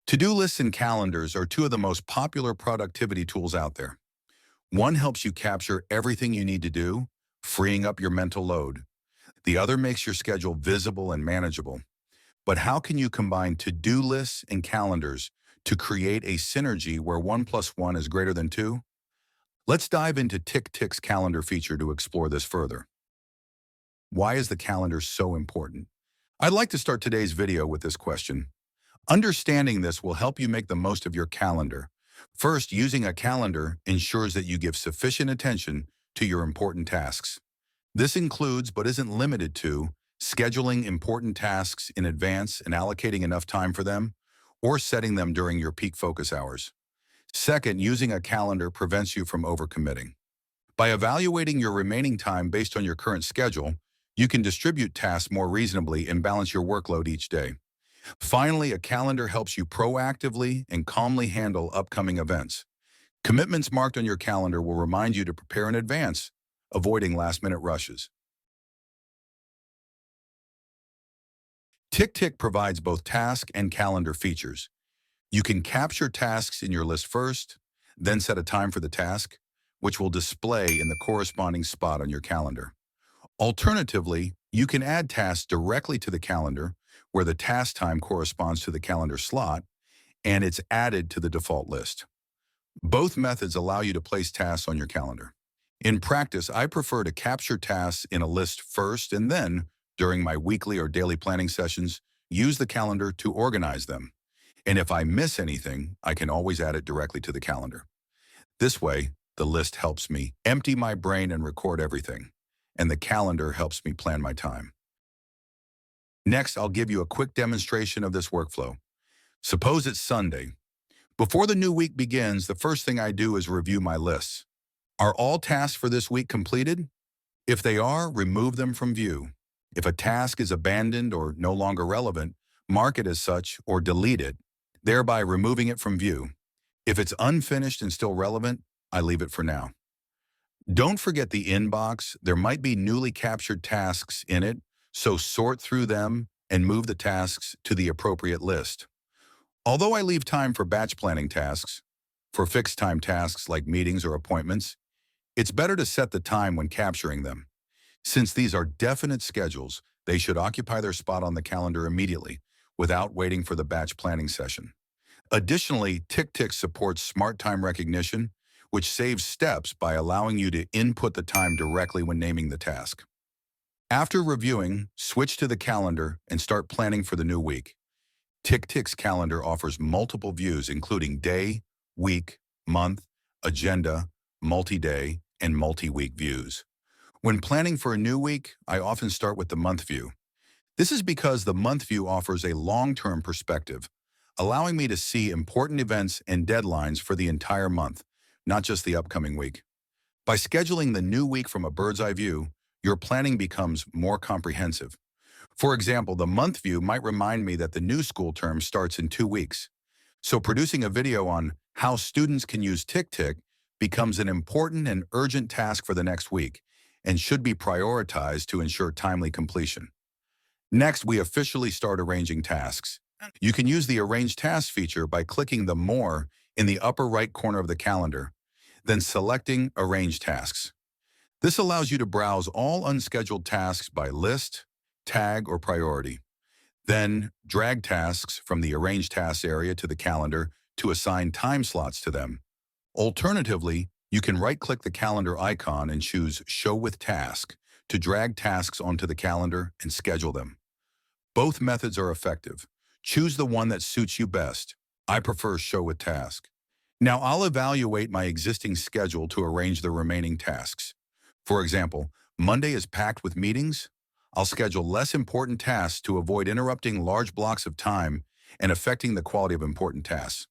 To-do lists and calendars are two of the most popular productivity tools out there. One helps you capture everything you need to do, freeing up your mental load. The other makes your schedule visible and manageable. But how can you combine to-do lists and calendars to create a synergy where 1 plus 1 is greater than 2? Let's dive into TickTick's calendar feature to explore this further. Why is the calendar so important? I'd like to start today's video with this question. Understanding this will help you make the most of your calendar. First, using a calendar ensures that you give sufficient attention to your important tasks. This includes, but isn't limited to, scheduling important tasks in advance and allocating enough time for them, or setting them during your peak focus hours. Second, using a calendar prevents you from overcommitting. By evaluating your remaining time based on your current schedule, you can distribute tasks more reasonably and balance your workload each day. Finally, a calendar helps you proactively and calmly handle upcoming events. Commitments marked on your calendar will remind you to prepare in advance, avoiding last-minute rushes. TickTick provides both task and calendar features. You can capture tasks in your list first, then set a time for the task, which will display in the corresponding spot on your calendar. Alternatively, you can add tasks directly to the calendar, where the task time corresponds to the calendar slot, and it's added to the default list. Both methods allow you to place tasks on your calendar. In practice, I prefer to capture tasks in a list first and then, during my weekly or daily planning sessions, use the calendar to organize them. And if I miss anything, I can always add it directly to the calendar. This way, the list helps me empty my brain and record everything, and the calendar helps me plan my time. Next, I'll give you a quick demonstration of this workflow. Suppose it's Sunday. Before the new week begins, the first thing I do is review my lists. Are all tasks for this week completed? If they are, remove them from view. If a task is abandoned or no longer relevant, mark it as such or delete it, thereby removing it from view. If it's unfinished and still relevant, I leave it for now. Don't forget the inbox. There might be newly captured tasks in it, so sort through them and move the tasks to the appropriate list. Although I leave time for batch planning tasks, for fixed time tasks like meetings or appointments, it's better to set the time when capturing them. Since these are definite schedules, they should occupy their spot on the calendar immediately, without waiting for the batch planning session. Additionally, TickTick supports smart time recognition, which saves steps by allowing you to input the time directly when naming the task. After reviewing, switch to the calendar and start planning for the new week. TickTick's calendar offers multiple views including day, week, month, agenda, multi-day, and multi-week views. When planning for a new week, I often start with the month view. This is because the month view offers a long-term perspective, allowing me to see important events and deadlines for the entire month, not just the upcoming week. By scheduling the new week from a bird's-eye view, your planning becomes more comprehensive. For example, the month view might remind me that the new school term starts in 2 weeks. So producing a video on how students can use TickTick becomes an important and urgent task for the next week and should be prioritized to ensure timely completion. Next, we officially start arranging tasks. You can use the Arrange Tasks feature by clicking the More in the upper right corner of the calendar, then selecting Arrange Tasks. This allows you to browse all unscheduled tasks by list, tag, or priority. Then, drag tasks from the Arrange Tasks area to the calendar to assign time slots to them. Alternatively, you can right-click the calendar icon and choose Show with Task to drag tasks onto the calendar and schedule them. Both methods are effective. Choose the one that suits you best. I prefer Show with Task. Now I'll evaluate my existing schedule to arrange the remaining tasks. For example, Monday is packed with meetings. I'll schedule less important tasks to avoid interrupting large blocks of time and affecting the quality of important tasks.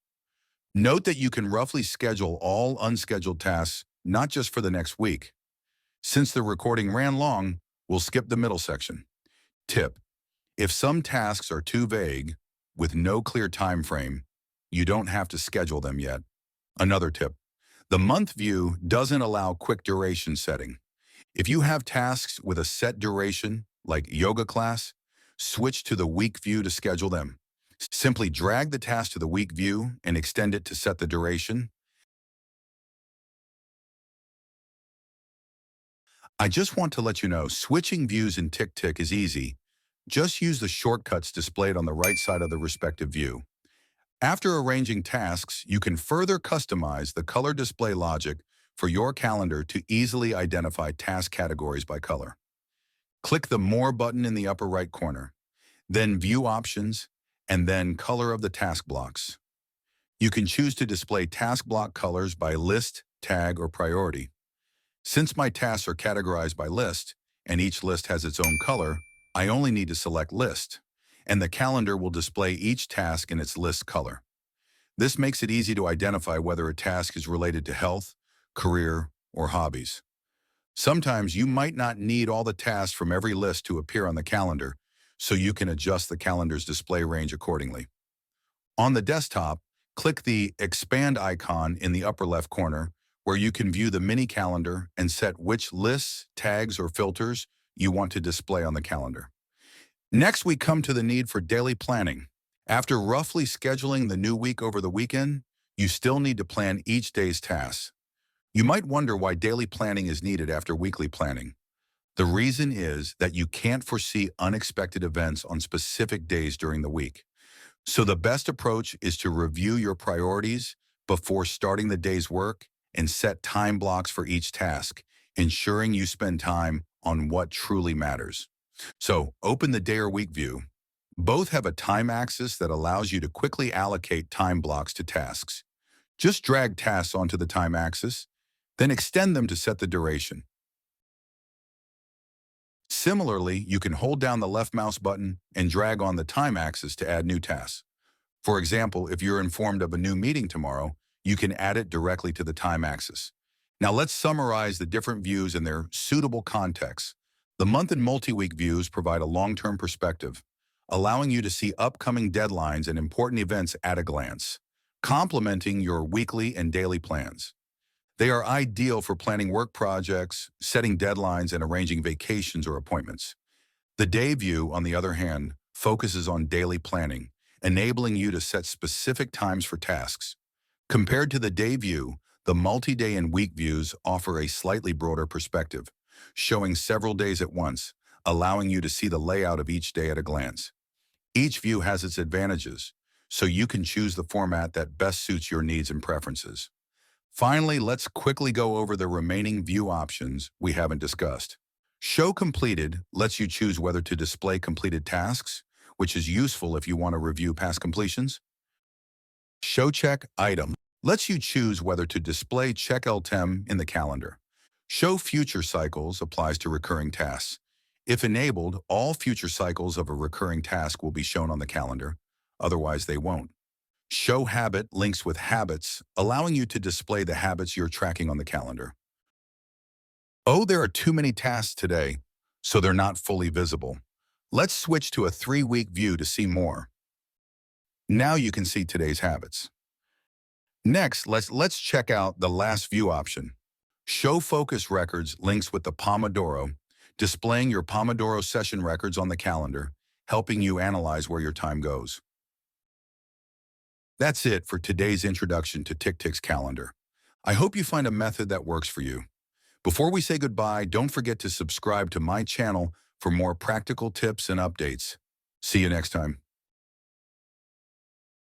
Note that you can roughly schedule all unscheduled tasks, not just for the next week. Since the recording ran long, we'll skip the middle section. Tip: if some tasks are too vague, with no clear time frame, you don't have to schedule them yet. Another tip: the month view doesn't allow quick duration setting. If you have tasks with a set duration, like yoga class, switch to the week view to schedule them. Simply drag the task to the week view and extend it to set the duration. I just want to let you know, switching views in TickTick is easy. Just use the shortcuts displayed on the right side of the respective view. After arranging tasks, you can further customize the color display logic for your calendar to easily identify task categories by color. Click the More button in the upper right corner, then View Options, and then Color of the task blocks. You can choose to display task block colors by list, tag, or priority. Since my tasks are categorized by list, and each list has its own color, I only need to select List, and the calendar will display each task in its list color. This makes it easy to identify whether a task is related to health, career, or hobbies. Sometimes you might not need all the tasks from every list to appear on the calendar, so you can adjust the calendar's display range accordingly. On the desktop, click the Expand icon in the upper left corner, where you can view the mini calendar and set which lists, tags, or filters you want to display on the calendar. Next, we come to the need for daily planning. After roughly scheduling the new week over the weekend, you still need to plan each day's tasks. You might wonder why daily planning is needed after weekly planning. The reason is that you can't foresee unexpected events on specific days during the week. So the best approach is to review your priorities before starting the day's work and set time blocks for each task, ensuring you spend time on what truly matters. So open the day or week view. Both have a time axis that allows you to quickly allocate time blocks to tasks. Just drag tasks onto the time axis, then extend them to set the duration. Similarly, you can hold down the left mouse button and drag on the time axis to add new tasks. For example, if you're informed of a new meeting tomorrow, you can add it directly to the time axis. Now let's summarize the different views in their suitable contexts. The month and multi-week views provide a long-term perspective, allowing you to see upcoming deadlines and important events at a glance, complementing your weekly and daily plans. They are ideal for planning work projects, setting deadlines, and arranging vacations or appointments. The day view, on the other hand, focuses on daily planning, enabling you to set specific times for tasks. Compared to the day view, the multi-day and week views offer a slightly broader perspective, showing several days at once, allowing you to see the layout of each day at a glance. Each view has its advantages, so you can choose the format that best suits your needs and preferences. Finally, let's quickly go over the remaining view options we haven't discussed. Show Completed lets you choose whether to display completed tasks, which is useful if you want to review past completions. Show Check Item lets you choose whether to display check item in the calendar. Show Future Cycles applies to recurring tasks. If enabled, all future cycles of a recurring task will be shown on the calendar, otherwise they won't. Show Habit links with habits, allowing you to display the habits you're tracking on the calendar. Oh, there are too many tasks today, so they're not fully visible. Let's switch to a 3-week view to see more. Now you can see today's habits. Next, let's check out the last view option. Show Focus Records links with the Pomodoro, displaying your Pomodoro session records on the calendar, helping you analyze where your time goes. That's it for today's introduction to TickTick's calendar. I hope you find a method that works for you. Before we say goodbye, don't forget to subscribe to my channel for more practical tips and updates. See you next time.